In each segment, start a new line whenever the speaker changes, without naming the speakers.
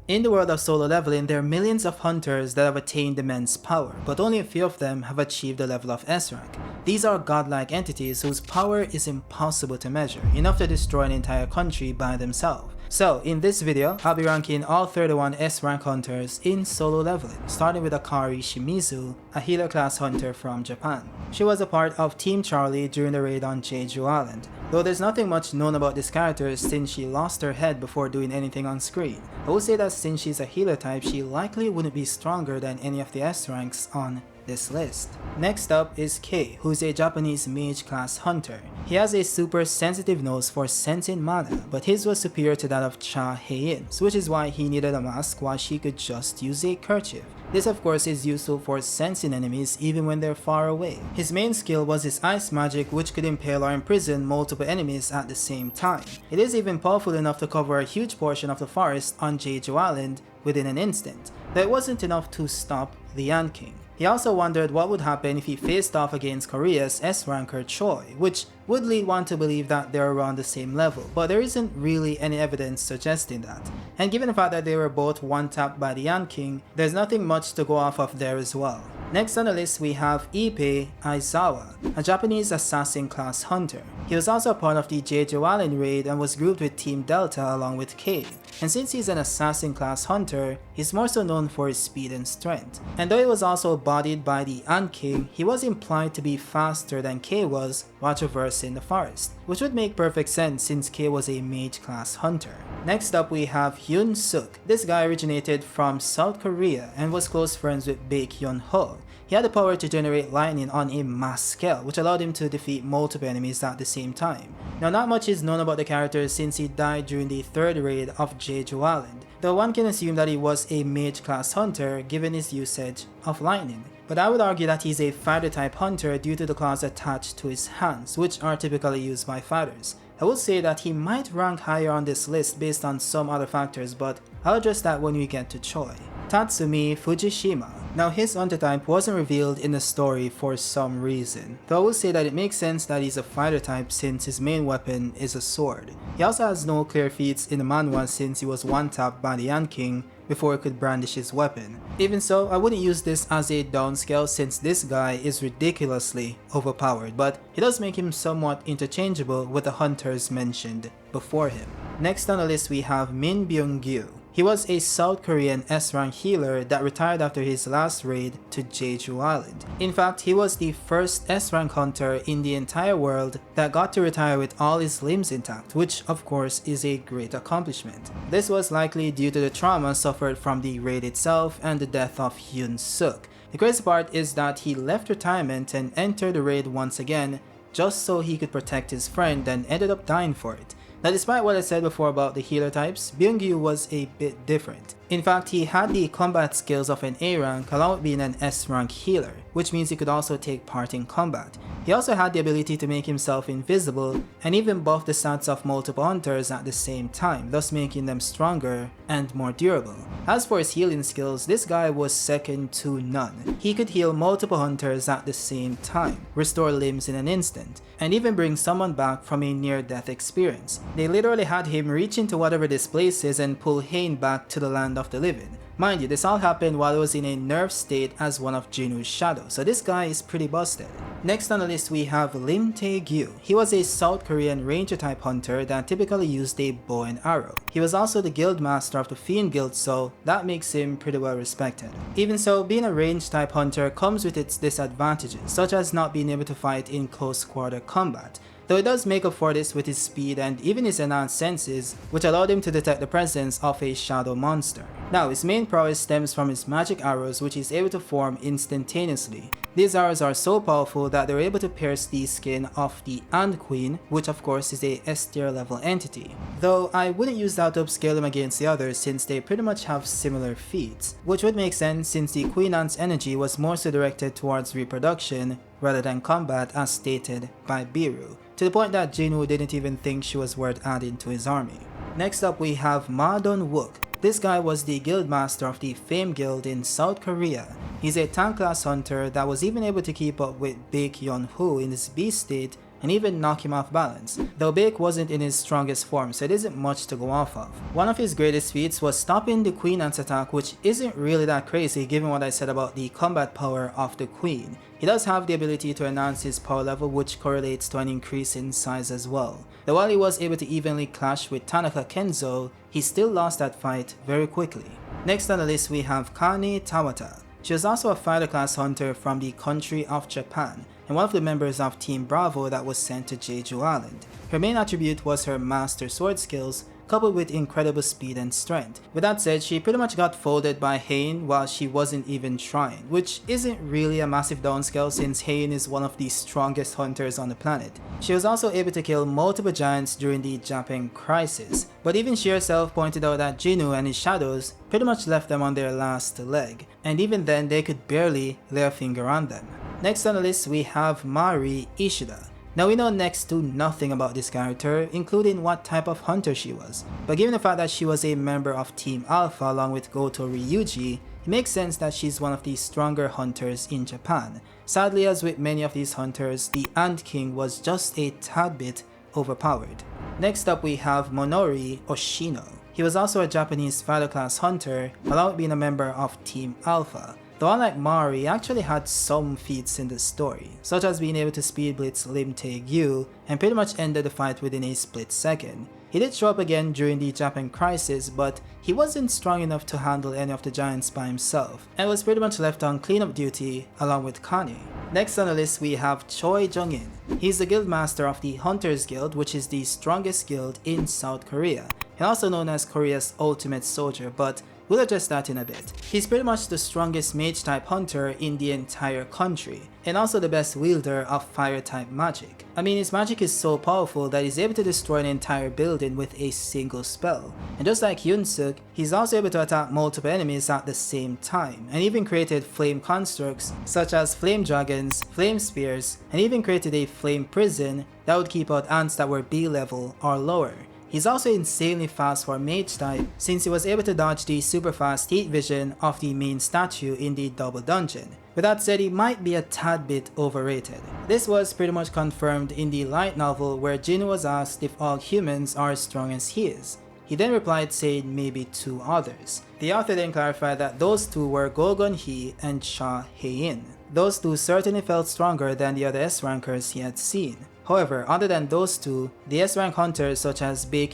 In the world of solo leveling, there are millions of hunters that have attained immense power, but only a few of them have achieved the level of S rank. These are godlike entities whose power is impossible to measure, enough to destroy an entire country by themselves. So, in this video, I'll be ranking all 31 S rank hunters in solo leveling, starting with Akari Shimizu, a healer class hunter from Japan. She was a part of Team Charlie during the raid on Jeju Island, though there's nothing much known about this character since she lost her head before doing anything on screen. I would say that since she's a healer type, she likely wouldn't be stronger than any of the S ranks on this list. Next up is Kei, who's a Japanese mage class hunter. He has a super sensitive nose for sensing mana, but his was superior to that of Cha Hae-in's, which is why he needed a mask while she could just use a kerchief. This of course is useful for sensing enemies even when they're far away. His main skill was his ice magic, which could impale or imprison multiple enemies at the same time. It is even powerful enough to cover a huge portion of the forest on Jeju Island within an instant, though it wasn't enough to stop the Ant King. He also wondered what would happen if he faced off against Korea's S-ranker Choi, which would lead one to believe that they're around the same level, but there isn't really any evidence suggesting that. And given the fact that they were both one-tapped by the Ant King, there's nothing much to go off of there as well. Next on the list we have Ippei Aizawa, a Japanese assassin class hunter. He was also a part of the Jeju Island raid and was grouped with Team Delta along with Kei. And since he's an assassin class hunter, he's more so known for his speed and strength. And though he was also bodied by the Ant King, he was implied to be faster than Kei was while traversing the forest, which would make perfect sense since Kei was a mage class hunter. Next up we have Hyun Suk. This guy originated from South Korea and was close friends with Baek Yoonho. He had the power to generate lightning on a mass scale, which allowed him to defeat multiple enemies at the same time. Now, not much is known about the character since he died during the third raid of Jeju Island, though one can assume that he was a mage class hunter given his usage of lightning. But I would argue that he's a fighter type hunter due to the claws attached to his hands, which are typically used by fighters. I would say that he might rank higher on this list based on some other factors, but I'll address that when we get to Choi. Tatsumi Fujishima. Now his hunter type wasn't revealed in the story for some reason, though I would say that it makes sense that he's a fighter type since his main weapon is a sword. He also has no clear feats in the manhwa since he was one-tapped by the Ant King before he could brandish his weapon. Even so, I wouldn't use this as a downscale since this guy is ridiculously overpowered, but it does make him somewhat interchangeable with the hunters mentioned before him. Next on the list we have Min Byung-gyu. He was a South Korean S-rank healer that retired after his last raid to Jeju Island. In fact, he was the first S-rank hunter in the entire world that got to retire with all his limbs intact, which of course is a great accomplishment. This was likely due to the trauma suffered from the raid itself and the death of Hyun Suk. The crazy part is that he left retirement and entered the raid once again just so he could protect his friend and ended up dying for it. Now, despite what I said before about the healer types, Byung-gyu was a bit different. In fact, he had the combat skills of an A rank along with being an S rank healer, which means he could also take part in combat. He also had the ability to make himself invisible and even buff the stats of multiple hunters at the same time, thus making them stronger and more durable. As for his healing skills, this guy was second to none. He could heal multiple hunters at the same time, restore limbs in an instant, and even bring someone back from a near-death experience. They literally had him reach into whatever this place is and pull Hae-in back to the land of the living. Mind you, this all happened while he was in a nerve state as one of Jinwoo's shadows, so this guy is pretty busted. Next on the list we have Lim Tae-gyu. He was a South Korean ranger type hunter that typically used a bow and arrow. He was also the guild master of the Fiend Guild, so that makes him pretty well respected. Even so, being a range type hunter comes with its disadvantages, such as not being able to fight in close quarter combat. Though he does make up for this with his speed and even his enhanced senses, which allowed him to detect the presence of a shadow monster. Now, his main prowess stems from his magic arrows, which he's able to form instantaneously. These arrows are so powerful that they're able to pierce the skin of the Ant Queen, which of course is a S tier level entity. Though I wouldn't use that to upscale them against the others since they pretty much have similar feats, which would make sense since the Queen Ant's energy was more so directed towards reproduction rather than combat as stated by Biru, to the point that Jinwoo didn't even think she was worth adding to his army. Next up we have Ma Dong-wook. This guy was the guild master of the Fame Guild in South Korea. He's a tank class hunter that was even able to keep up with Baek Yoonho in his beast state and even knock him off balance, though Baek wasn't in his strongest form, so it isn't much to go off of. One of his greatest feats was stopping the Queen Ant's attack, which isn't really that crazy given what I said about the combat power of the Queen. He does have the ability to enhance his power level, which correlates to an increase in size as well. Though while he was able to evenly clash with Tanaka Kenzo, he still lost that fight very quickly. Next on the list we have Kane Tawata. She was also a fighter class hunter from the country of Japan, and one of the members of Team Bravo that was sent to Jeju Island. Her main attribute was her master sword skills, coupled with incredible speed and strength. With that said, she pretty much got folded by Hae-in while she wasn't even trying, which isn't really a massive downscale since Hae-in is one of the strongest hunters on the planet. She was also able to kill multiple giants during the Japan crisis, but even she herself pointed out that Jinwoo and his shadows pretty much left them on their last leg, and even then they could barely lay a finger on them. Next on the list we have Mari Ishida. Now we know next to nothing about this character, including what type of hunter she was, but given the fact that she was a member of Team Alpha along with Goto Ryuji, it makes sense that she's one of the stronger hunters in Japan. Sadly, as with many of these hunters, the Ant King was just a tad bit overpowered. Next up we have Monori Oshino. He was also a Japanese fighter class hunter, along with being a member of Team Alpha. Though unlike Mari, he actually had some feats in the story, such as being able to speed blitz Lim Tae-gyu and pretty much ended the fight within a split second. He did show up again during the Japan crisis, but he wasn't strong enough to handle any of the giants by himself, and was pretty much left on cleanup duty along with Kane. Next on the list we have Choi Jong-in. He's the guild master of the Hunters Guild, which is the strongest guild in South Korea, and also known as Korea's ultimate soldier, but we'll address that in a bit. He's pretty much the strongest mage type hunter in the entire country, and also the best wielder of fire type magic. I mean, his magic is so powerful that he's able to destroy an entire building with a single spell. And just like Yoon-suk, he's also able to attack multiple enemies at the same time, and even created flame constructs such as flame dragons, flame spears, and even created a flame prison that would keep out ants that were B level or lower. He's also insanely fast for mage type since he was able to dodge the super fast heat vision of the main statue in the double dungeon. With that said, he might be a tad bit overrated. This was pretty much confirmed in the light novel where Jin was asked if all humans are as strong as he is. He then replied saying maybe two others. The author then clarified that those two were Gunhee and Cha Hae-in. Those two certainly felt stronger than the other S-rankers he had seen. However, other than those two, the S-rank hunters such as Baek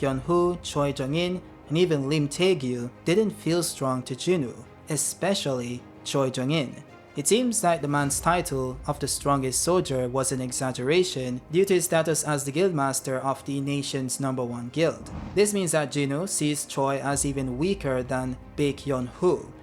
Choi Jong-in, and even Lim Tae-gyu didn't feel strong to Jinwoo, especially Choi Jong-in. It seems like the man's title of the strongest soldier was an exaggeration due to his status as the guildmaster of the nation's #1 guild. This means that Jinwoo sees Choi as even weaker than Baek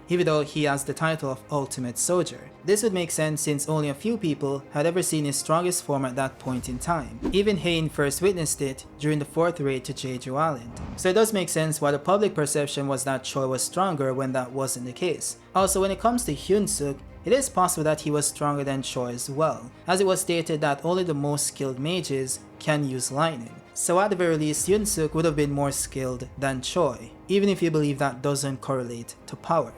even though he has the title of ultimate soldier. This would make sense since only a few people had ever seen his strongest form at that point in time. Even Hae-in first witnessed it during the 4th raid to Jeju Island. So it does make sense why the public perception was that Choi was stronger when that wasn't the case. Also, when it comes to Hyun-suk, it is possible that he was stronger than Choi as well, as it was stated that only the most skilled mages can use lightning. So at the very least, Hyun-suk would have been more skilled than Choi, even if you believe that doesn't correlate to power.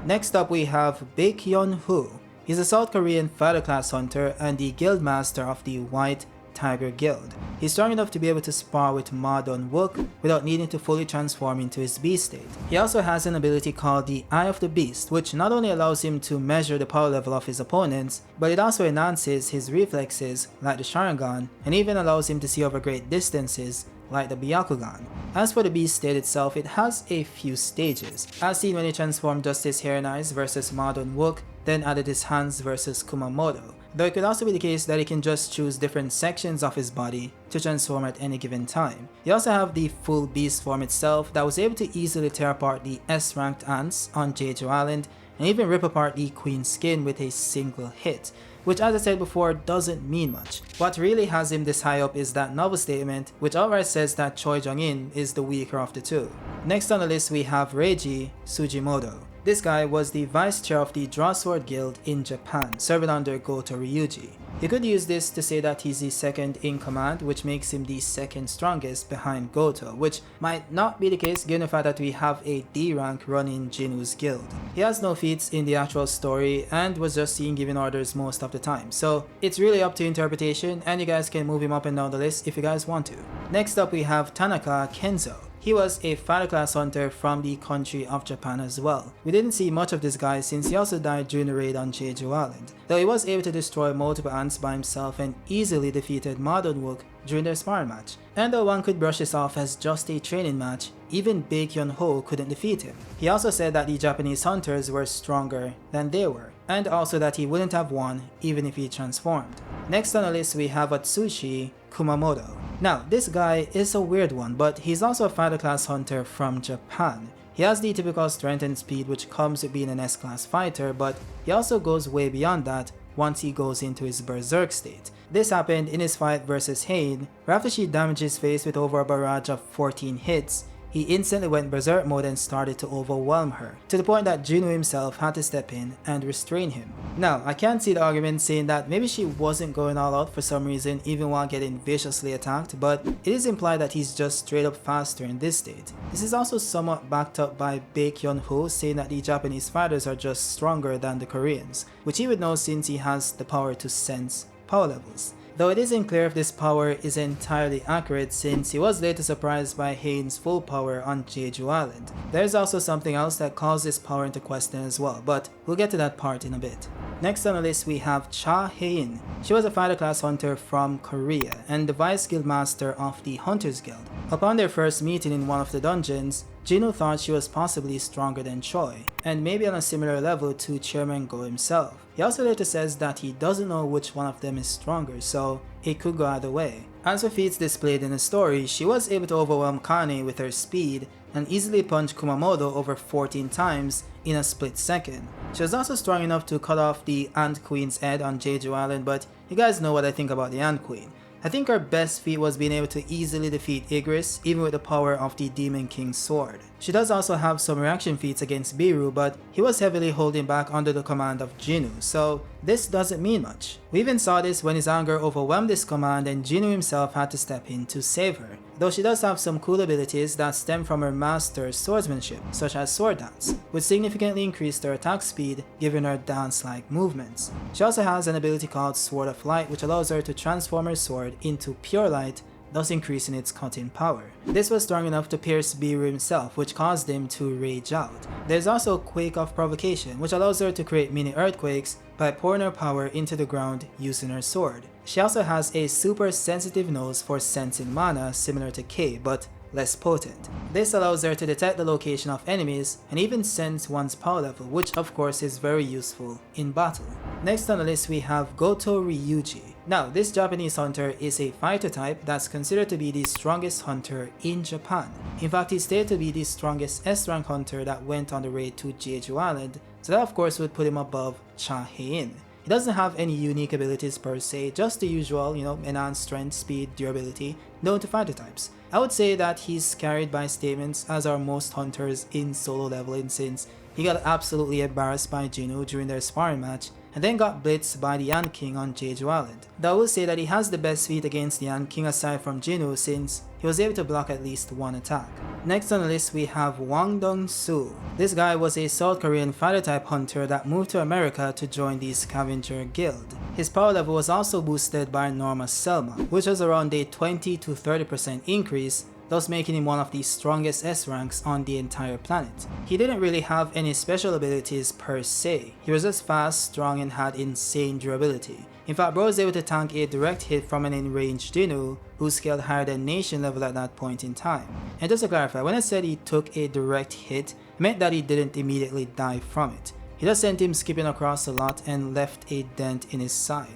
Next up we have Baek Yoonho. He's a South Korean fighter class hunter and the guild master of the White Tiger Guild. He's strong enough to be able to spar with Ma Dong-wook without needing to fully transform into his beast state. He also has an ability called the Eye of the Beast, which not only allows him to measure the power level of his opponents, but it also enhances his reflexes like the Sharingan, and even allows him to see over great distances like the Byakugan. As for the beast state itself, it has a few stages, as seen when he transformed just his hair and eyes versus Ma Dong-wook, then added his hands versus Kumamoto. Though it could also be the case that he can just choose different sections of his body to transform at any given time. You also have the full beast form itself that was able to easily tear apart the S-ranked ants on Jeju Island and even rip apart the queen's skin with a single hit, which as I said before doesn't mean much. What really has him this high up is that novel statement which outright says that Choi Jong-in is the weaker of the two. Next on the list we have Reiji Sugimoto. This guy was the vice chair of the Draw Sword Guild in Japan, serving under Goto Ryuji. You could use this to say that he's the second in command, which makes him the second strongest behind Goto, which might not be the case given the fact that we have a D rank running Jinwoo's guild. He has no feats in the actual story and was just seen giving orders most of the time, so it's really up to interpretation and you guys can move him up and down the list if you guys want to. Next up we have Tanaka Kenzo. He was a fighter class hunter from the country of Japan as well. We didn't see much of this guy since he also died during the raid on Jeju Island, though he was able to destroy multiple ants by himself and easily defeated Ma Dong-wook during their sparring match. And though one could brush this off as just a training match, even Baek Yoonho couldn't defeat him. He also said that the Japanese hunters were stronger than they were, and also that he wouldn't have won even if he transformed. Next on the list we have Atsushi Kumamoto. Now, this guy is a weird one, but he's also a fighter class hunter from Japan. He has the typical strength and speed which comes with being an S-class fighter, but he also goes way beyond that once he goes into his berserk state. This happened in his fight versus Cha Hae-in, where after she damaged his face with over a barrage of 14 hits, he instantly went berserk mode and started to overwhelm her, to the point that Junwoo himself had to step in and restrain him. Now, I can't see the argument saying that maybe she wasn't going all out for some reason even while getting viciously attacked, but it is implied that he's just straight up faster in this state. This is also somewhat backed up by Baek Yoonho saying that the Japanese fighters are just stronger than the Koreans, which he would know since he has the power to sense power levels. Though it isn't clear if this power is entirely accurate since he was later surprised by Cha Hae-in's full power on Jeju Island. There's also something else that calls this power into question as well, but we'll get to that part in a bit. Next on the list we have Cha Hae-in. She was a fighter class hunter from Korea and the vice guild master of the Hunters Guild. Upon their first meeting in one of the dungeons, Jinwoo thought she was possibly stronger than Choi, and maybe on a similar level to Chairman Go himself. He also later says that he doesn't know which one of them is stronger, so it could go either way. As for feats displayed in the story, she was able to overwhelm Kane with her speed and easily punch Kumamoto over 14 times in a split second. She was also strong enough to cut off the Ant Queen's head on Jeju Island, but you guys know what I think about the Ant Queen. I think her best feat was being able to easily defeat Igris even with the power of the Demon King's sword. She does also have some reaction feats against Biru, but he was heavily holding back under the command of Jinwoo, so this doesn't mean much. We even saw this when his anger overwhelmed this command and Jinwoo himself had to step in to save her. Though she does have some cool abilities that stem from her master's swordsmanship, such as sword dance, which significantly increased her attack speed, giving her dance-like movements. She also has an ability called Sword of Light, which allows her to transform her sword into pure light, thus increasing its cutting power. This was strong enough to pierce Biru himself, which caused him to rage out. There's also Quake of Provocation, which allows her to create mini earthquakes by pouring her power into the ground using her sword. She also has a super sensitive nose for sensing mana similar to K, but less potent. This allows her to detect the location of enemies and even sense one's power level, which of course is very useful in battle. Next on the list we have Goto Ryuji. Now, this Japanese hunter is a fighter type that's considered to be the strongest hunter in Japan. In fact, he's stated to be the strongest S-rank hunter that went on the raid to Jeju Island, so that of course would put him above Cha Hae-in. He doesn't have any unique abilities per se, just the usual, enhanced strength, speed, durability, known to fighter types. I would say that he's carried by statements, as are most hunters in solo leveling, since he got absolutely embarrassed by Jinwoo during their sparring match, and then got blitzed by the Ant King on Jeju Island. Though I will say that he has the best feat against the Ant King aside from Jinwoo, since he was able to block at least one attack. Next on the list we have Dongsoo. This guy was a South Korean fighter type hunter that moved to America to join the Scavenger Guild. His power level was also boosted by Norma Selma, which was around a 20 to 30% increase, thus making him one of the strongest S ranks on the entire planet. He didn't really have any special abilities per se. He was just fast, strong, and had insane durability. In fact, bro was able to tank a direct hit from an enraged Jinwoo who scaled higher than nation level at that point in time. And just to clarify, when I said he took a direct hit, it meant that he didn't immediately die from it. He just sent him skipping across a lot and left a dent in his side.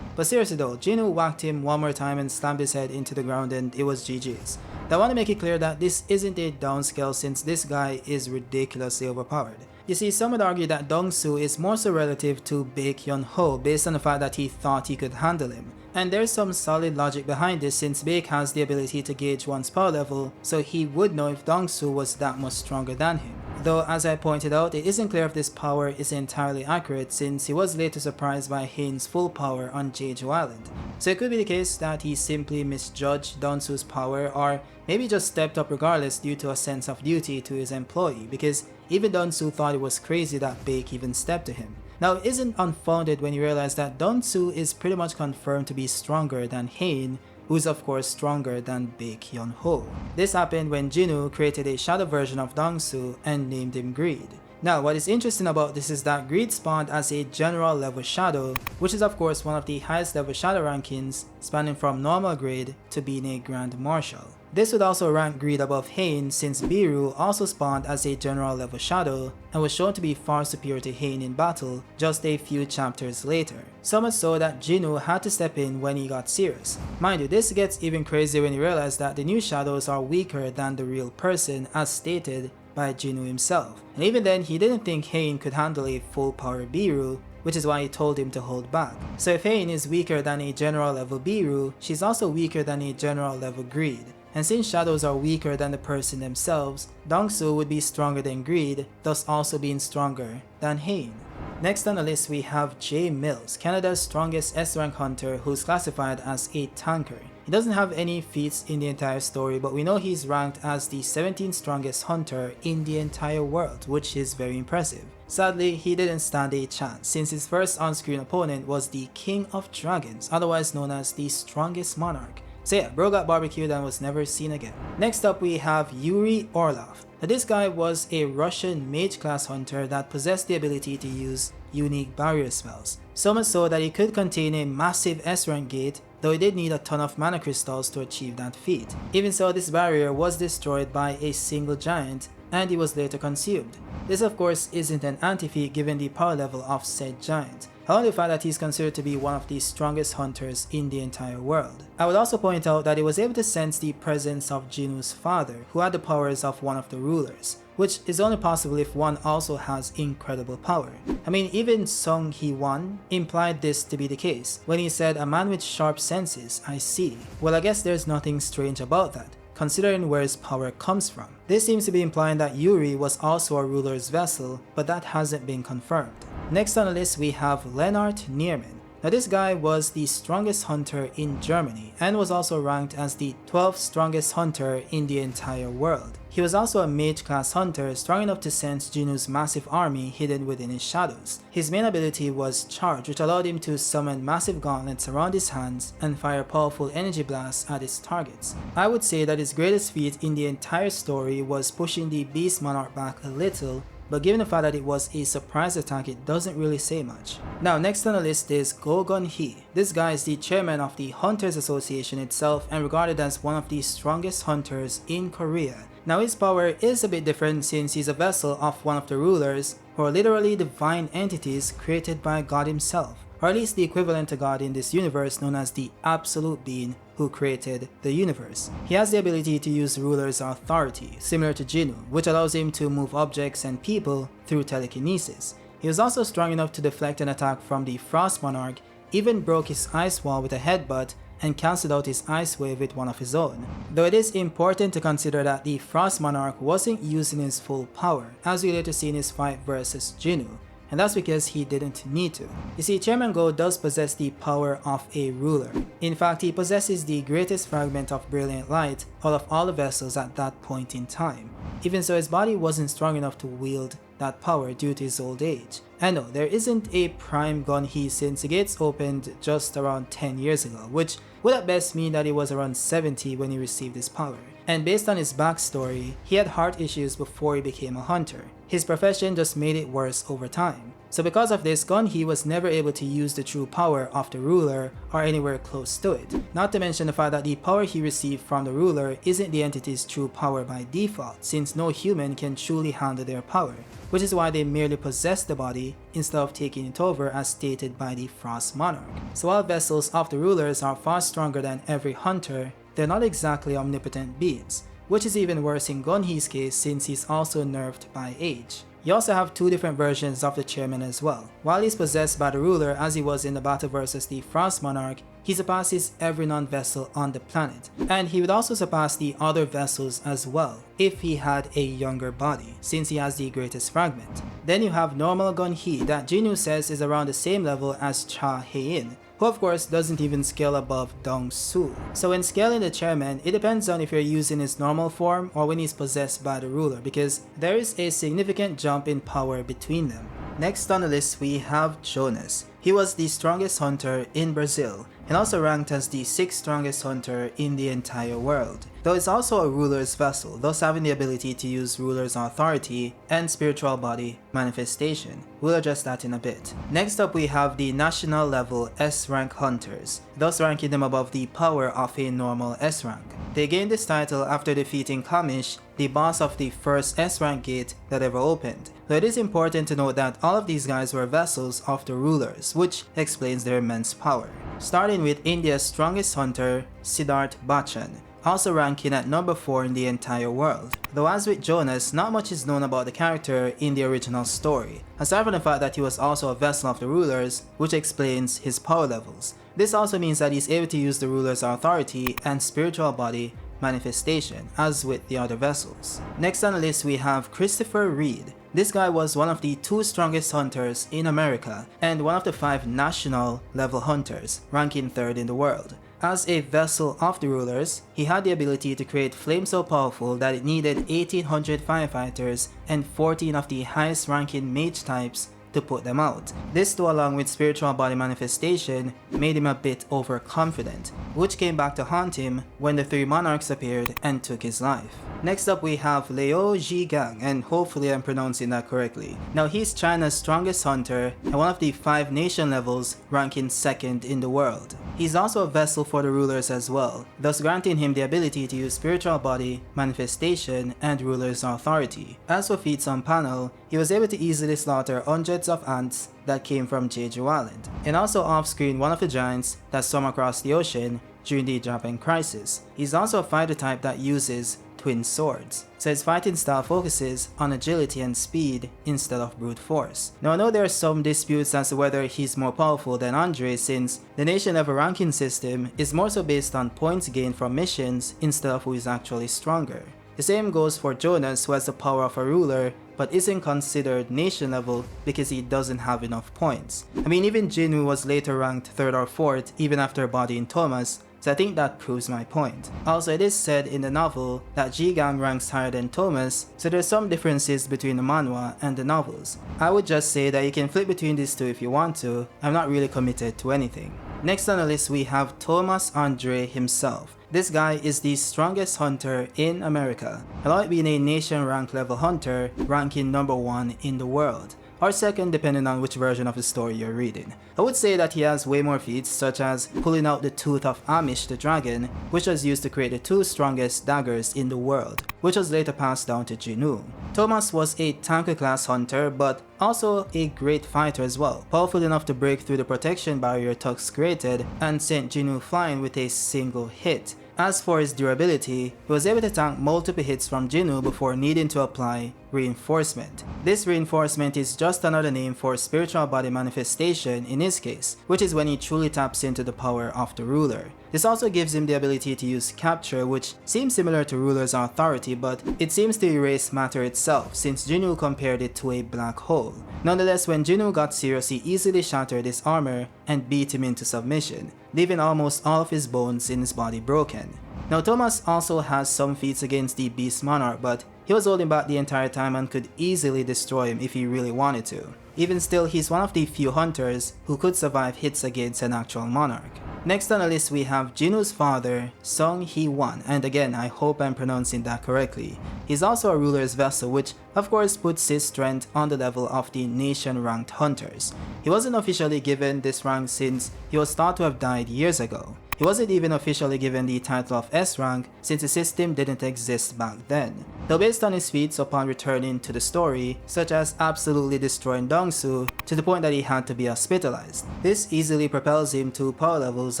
But seriously though, Jinwoo whacked him one more time and slammed his head into the ground and it was GG's. I want to make it clear that this isn't a downscale since this guy is ridiculously overpowered. You see, some would argue that Dongsoo is more so relative to Baek Yoonho based on the fact that he thought he could handle him. And there's some solid logic behind this since Baek has the ability to gauge one's power level, so he would know if Dongsoo was that much stronger than him. though as I pointed out, it isn't clear if this power is entirely accurate since he was later surprised by Hae-in's full power on Jeju Island. So it could be the case that he simply misjudged Dongsoo's power, or maybe just stepped up regardless due to a sense of duty to his employee, because even Dongsoo thought it was crazy that Baek even stepped to him. Now it isn't unfounded when you realize that Dongsoo is pretty much confirmed to be stronger than Hae-in, who is of course stronger than Baek Yoonho. This happened when Jinwoo created a shadow version of Dongsoo and named him Greed. Now what is interesting about this is that Greed spawned as a general level shadow, which is of course one of the highest level shadow rankings, spanning from normal grade to being a Grand Marshal. This would also rank Greed above Hae-in since Biru also spawned as a general level shadow and was shown to be far superior to Hae-in in battle just a few chapters later. So much so that Jinwoo had to step in when he got serious. Mind you, this gets even crazier when you realize that the new shadows are weaker than the real person as stated by Jinwoo himself. And even then, he didn't think Hae-in could handle a full power Biru, which is why he told him to hold back. So if Hae-in is weaker than a general level Biru, she's also weaker than a general level Greed. And since shadows are weaker than the person themselves, Dongsoo would be stronger than Greed, thus also being stronger than Hae-in. Next on the list we have Jay Mills, Canada's strongest S-rank hunter who's classified as a tanker. He doesn't have any feats in the entire story, but we know he's ranked as the 17th strongest hunter in the entire world, which is very impressive. Sadly, he didn't stand a chance since his first on-screen opponent was the King of Dragons, otherwise known as the strongest monarch. So yeah, bro got barbecued and was never seen again. Next up we have Yuri Orlov. Now this guy was a Russian mage class hunter that possessed the ability to use unique barrier spells. So much so that he could contain a massive S-rank gate, though he did need a ton of mana crystals to achieve that feat. Even so, this barrier was destroyed by a single giant and he was later consumed. This of course isn't an anti-feat given the power level of said giant. However, the fact that he's considered to be one of the strongest hunters in the entire world. I would also point out that he was able to sense the presence of Jinwoo's father, who had the powers of one of the rulers, which is only possible if one also has incredible power. I mean, even Il-Hwan implied this to be the case, when he said, "A man with sharp senses, I see." Well, I guess there's nothing strange about that, considering where his power comes from. This seems to be implying that Yuri was also a ruler's vessel, but that hasn't been confirmed. Next on the list we have Lennart Nierman. Now this guy was the strongest hunter in Germany and was also ranked as the 12th strongest hunter in the entire world. He was also a mage class hunter strong enough to sense Jinwoo's massive army hidden within his shadows. His main ability was Charge, which allowed him to summon massive gauntlets around his hands and fire powerful energy blasts at his targets. I would say that his greatest feat in the entire story was pushing the Beast Monarch back a little, but given the fact that it was a surprise attack, it doesn't really say much. Now next on the list is Gunhee. This guy is the chairman of the Hunters Association itself and regarded as one of the strongest hunters in Korea. Now his power is a bit different since he's a vessel of one of the rulers, who are literally divine entities created by God himself, or at least the equivalent to God in this universe known as the Absolute Being who created the universe. He has the ability to use ruler's authority, similar to Jinwoo, which allows him to move objects and people through telekinesis. He was also strong enough to deflect an attack from the Frost Monarch, even broke his ice wall with a headbutt, and cancelled out his ice wave with one of his own. Though it is important to consider that the Frost Monarch wasn't using his full power, as we later see in his fight versus Jinwoo, and that's because he didn't need to. You see, Chairman Go does possess the power of a ruler. In fact, he possesses the greatest fragment of brilliant light out of all the vessels at that point in time. Even so, his body wasn't strong enough to wield that power due to his old age. And no, there isn't a prime Gunhee since the gates opened just around 10 years ago, which would at best mean that he was around 70 when he received his power. And based on his backstory, he had heart issues before he became a hunter. His profession just made it worse over time. So because of this, Gunhee was never able to use the true power of the ruler or anywhere close to it. Not to mention the fact that the power he received from the ruler isn't the entity's true power by default, since no human can truly handle their power, which is why they merely possess the body instead of taking it over as stated by the Frost Monarch. So while vessels of the rulers are far stronger than every hunter, they're not exactly omnipotent beings, which is even worse in Gunhee's case since he's also nerfed by age. You also have two different versions of the chairman as well. While he's possessed by the ruler as he was in the battle versus the Frost Monarch, he surpasses every non-vessel on the planet, and he would also surpass the other vessels as well if he had a younger body, since he has the greatest fragment. Then you have normal Gunhee that Yoonho says is around the same level as Cha Hae-in, who of course doesn't even scale above Dongsoo. So when scaling the chairman, it depends on if you're using his normal form or when he's possessed by the ruler, because there is a significant jump in power between them. Next on the list we have Jonas. He was the strongest hunter in Brazil and also ranked as the 6th strongest hunter in the entire world. Though it's also a ruler's vessel, thus having the ability to use ruler's authority and spiritual body manifestation. We'll address that in a bit. Next up we have the national level S rank hunters, thus ranking them above the power of a normal S rank. They gained this title after defeating Kamish, the boss of the first S rank gate that ever opened. Though it is important to note that all of these guys were vessels of the rulers, which explains their immense power. Starting with India's strongest hunter, Siddharth Bachchan, also ranking at number 4 in the entire world. Though as with Jonas, not much is known about the character in the original story, aside from the fact that he was also a vessel of the rulers, which explains his power levels. This also means that he's able to use the ruler's authority and spiritual body manifestation, as with the other vessels. Next on the list we have Christopher Reed. This guy was one of the 2 strongest hunters in America and one of the 5 national level hunters, ranking 3rd in the world. As a vessel of the rulers, he had the ability to create flames so powerful that it needed 1800 firefighters and 14 of the highest ranking mage types to put them out. This too, along with spiritual body manifestation, made him a bit overconfident, which came back to haunt him when the 3 monarchs appeared and took his life. Next up we have Liu Zhigang, and hopefully I'm pronouncing that correctly. Now he's China's strongest hunter and one of the 5 nation levels, ranking 2nd in the world. He's also a vessel for the rulers as well, thus granting him the ability to use spiritual body, manifestation, and ruler's authority. As for feats on panel, he was able to easily slaughter hundreds of ants that came from Jeju Island, and also off-screen one of the giants that swam across the ocean during the Japan crisis. He's also a fighter type that uses twin swords, so his fighting style focuses on agility and speed instead of brute force. Now I know there are some disputes as to whether he's more powerful than Andre, since the nation level ranking system is more so based on points gained from missions instead of who is actually stronger. The same goes for Jonas, who has the power of a ruler but isn't considered nation level because he doesn't have enough points. I mean, even Jinwoo was later ranked 3rd or 4th even after bodying Thomas, so I think that proves my point. Also, it is said in the novel that Zhigang ranks higher than Thomas, so there's some differences between the manhwa and the novels. I would just say that you can flip between these two if you want to. I'm not really committed to anything. Next on the list we have Thomas Andre himself. This guy is the strongest hunter in America, along with being a nation rank level hunter, ranking number 1 in the world, or 2nd depending on which version of the story you're reading. I would say that he has way more feats, such as pulling out the tooth of Amish the dragon, which was used to create the 2 strongest daggers in the world, which was later passed down to Jinwoo. Thomas was a tanker class hunter, but also a great fighter as well, powerful enough to break through the protection barrier Tux created and sent Jinwoo flying with a single hit. As for his durability, he was able to tank multiple hits from Jinwoo before needing to apply reinforcement. This reinforcement is just another name for spiritual body manifestation in his case, which is when he truly taps into the power of the ruler. This also gives him the ability to use capture, which seems similar to ruler's authority, but it seems to erase matter itself since Jinwoo compared it to a black hole. Nonetheless, when Jinwoo got serious, he easily shattered his armor and beat him into submission, leaving almost all of his bones in his body broken. Now Thomas also has some feats against the Beast Monarch, but he was holding back the entire time and could easily destroy him if he really wanted to. Even still, he's one of the few hunters who could survive hits against an actual monarch. Next on the list we have Jinwoo's father, Il-Hwan, and again I hope I'm pronouncing that correctly. He's also a ruler's vessel, which of course puts his strength on the level of the nation ranked hunters. He wasn't officially given this rank since he was thought to have died years ago. He wasn't even officially given the title of S rank since the system didn't exist back then. Though based on his feats upon returning to the story, such as absolutely destroying Dongsoo to the point that he had to be hospitalized, this easily propels him to power levels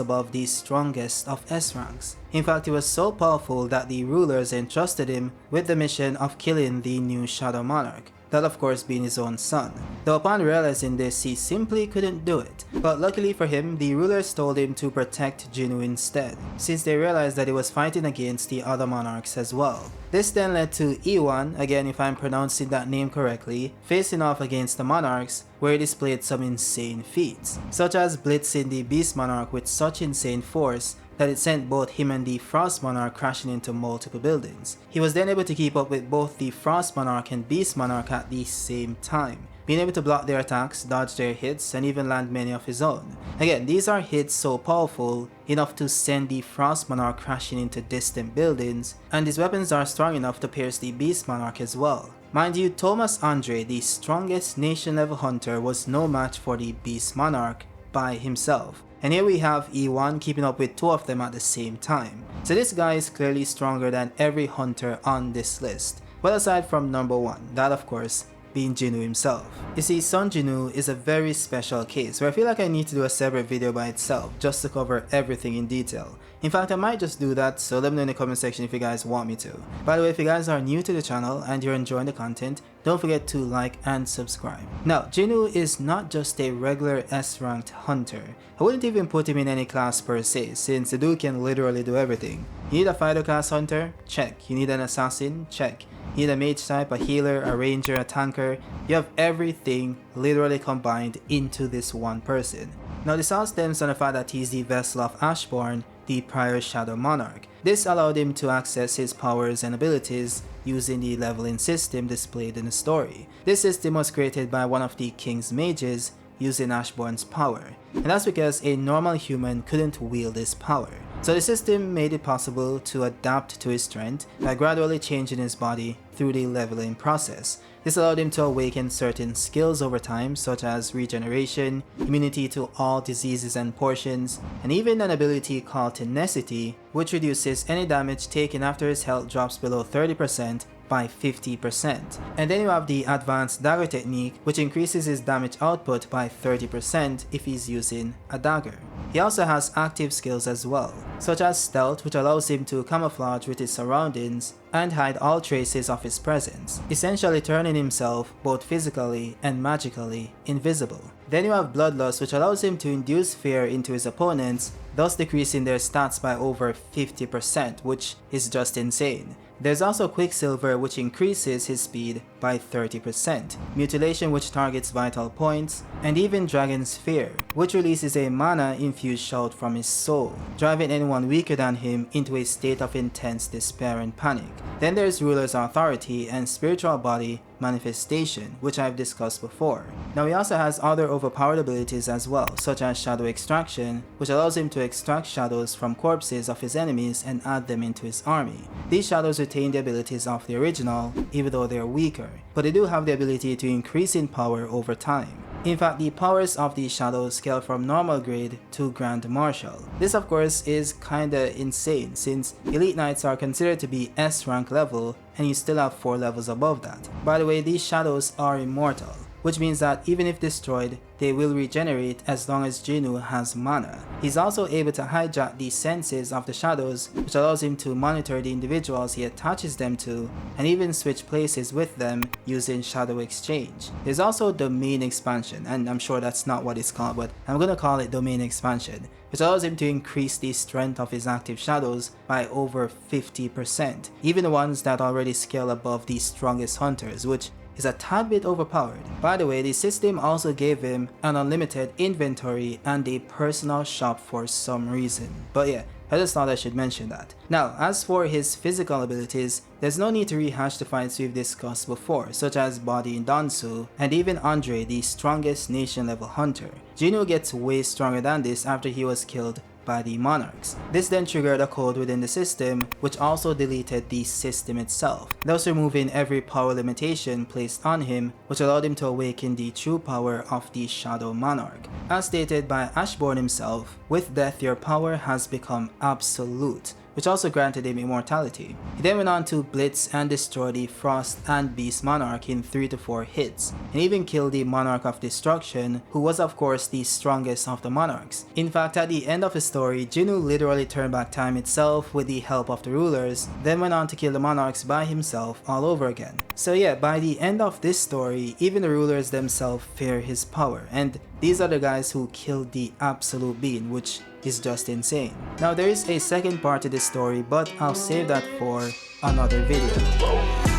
above the strongest of S ranks. In fact, he was so powerful that the rulers entrusted him with the mission of killing the new Shadow Monarch, that of course being his own son. Though upon realizing this, he simply couldn't do it. But luckily for him, the rulers told him to protect Yoonho instead, since they realized that he was fighting against the other monarchs as well. This then led to Il-Hwan, again if I'm pronouncing that name correctly, facing off against the monarchs, where he displayed some insane feats, such as blitzing the Beast Monarch with such insane force that it sent both him and the Frost Monarch crashing into multiple buildings. He was then able to keep up with both the Frost Monarch and Beast Monarch at the same time, being able to block their attacks, dodge their hits, and even land many of his own. Again, these are hits so powerful enough to send the Frost Monarch crashing into distant buildings, and his weapons are strong enough to pierce the Beast Monarch as well. Mind you, Thomas Andre, the strongest nation level hunter, was no match for the Beast Monarch by himself. And here we have Il-Hwan keeping up with two of them at the same time. So this guy is clearly stronger than every hunter on this list. Well, aside from number 1, that of course being Yoonho himself. You see, Son Yoonho is a very special case where I feel like I need to do a separate video by itself just to cover everything in detail. In fact, I might just do that, so let me know in the comment section if you guys want me to. By the way, if you guys are new to the channel and you're enjoying the content, don't forget to like and subscribe. Now, Yoonho is not just a regular S-ranked hunter. I wouldn't even put him in any class per se, since the dude can literally do everything. You need a fighter class hunter? Check. You need an assassin? Check. You need a mage type, a healer, a ranger, a tanker. You have everything literally combined into this one person. Now this all stems from the fact that he's the vessel of Ashborn, the prior Shadow Monarch. This allowed him to access his powers and abilities using the leveling system displayed in the story. This system was created by one of the king's mages using Ashborn's power, and that's because a normal human couldn't wield this power. So the system made it possible to adapt to his strength by gradually changing his body through the leveling process. This allowed him to awaken certain skills over time, such as regeneration, immunity to all diseases and portions, and even an ability called tenacity, which reduces any damage taken after his health drops below 30% by 50%. And then you have the advanced dagger technique, which increases his damage output by 30% if he's using a dagger. He also has active skills as well, such as stealth, which allows him to camouflage with his surroundings and hide all traces of his presence, essentially turning himself both physically and magically invisible. Then you have bloodlust, which allows him to induce fear into his opponents, thus decreasing their stats by over 50%, which is just insane. There's also Quicksilver, which increases his speed by 30%, Mutilation, which targets vital points, and even Dragon's Fear, which releases a mana-infused shout from his soul, driving anyone weaker than him into a state of intense despair and panic. Then there's Ruler's Authority and Spiritual Body Manifestation, which I've discussed before. Now he also has other overpowered abilities as well, such as Shadow Extraction, which allows him to extract shadows from corpses of his enemies and add them into his army. These shadows retain the abilities of the original, even though they're weaker, but they do have the ability to increase in power over time. In fact, the powers of these shadows scale from normal grade to Grand Marshal. This of course is kinda insane, since Elite Knights are considered to be S rank level and you still have 4 levels above that. By the way, these shadows are immortal, which means that even if destroyed, they will regenerate as long as Yoonho has mana. He's also able to hijack the senses of the shadows, which allows him to monitor the individuals he attaches them to, and even switch places with them using Shadow Exchange. There's also Domain Expansion, and I'm sure that's not what it's called, but I'm gonna call it Domain Expansion, which allows him to increase the strength of his active shadows by over 50%, even the ones that already scale above the strongest hunters, which is a tad bit overpowered. By the way, the system also gave him an unlimited inventory and a personal shop for some reason. But yeah, I just thought I should mention that. Now, as for his physical abilities, there's no need to rehash the fights we've discussed before, such as bodying Dongsoo, and even Andre, the strongest nation level hunter. Yoonho gets way stronger than this after he was killed by the monarchs. This then triggered a code within the system, which also deleted the system itself, thus removing every power limitation placed on him, which allowed him to awaken the true power of the Shadow Monarch. As stated by Ashborn himself, with death your power has become absolute, which which also granted him immortality. He then went on to blitz and destroy the Frost and Beast Monarch in 3 to 4 hits, and even killed the Monarch of Destruction, who was of course the strongest of the monarchs. In fact, at the end of the story, Jinwoo literally turned back time itself with the help of the rulers, then went on to kill the monarchs by himself all over again. So yeah, by the end of this story, even the rulers themselves fear his power, and these are the guys who killed the absolute being, which is just insane. Now there is a second part to this story, but I'll save that for another video.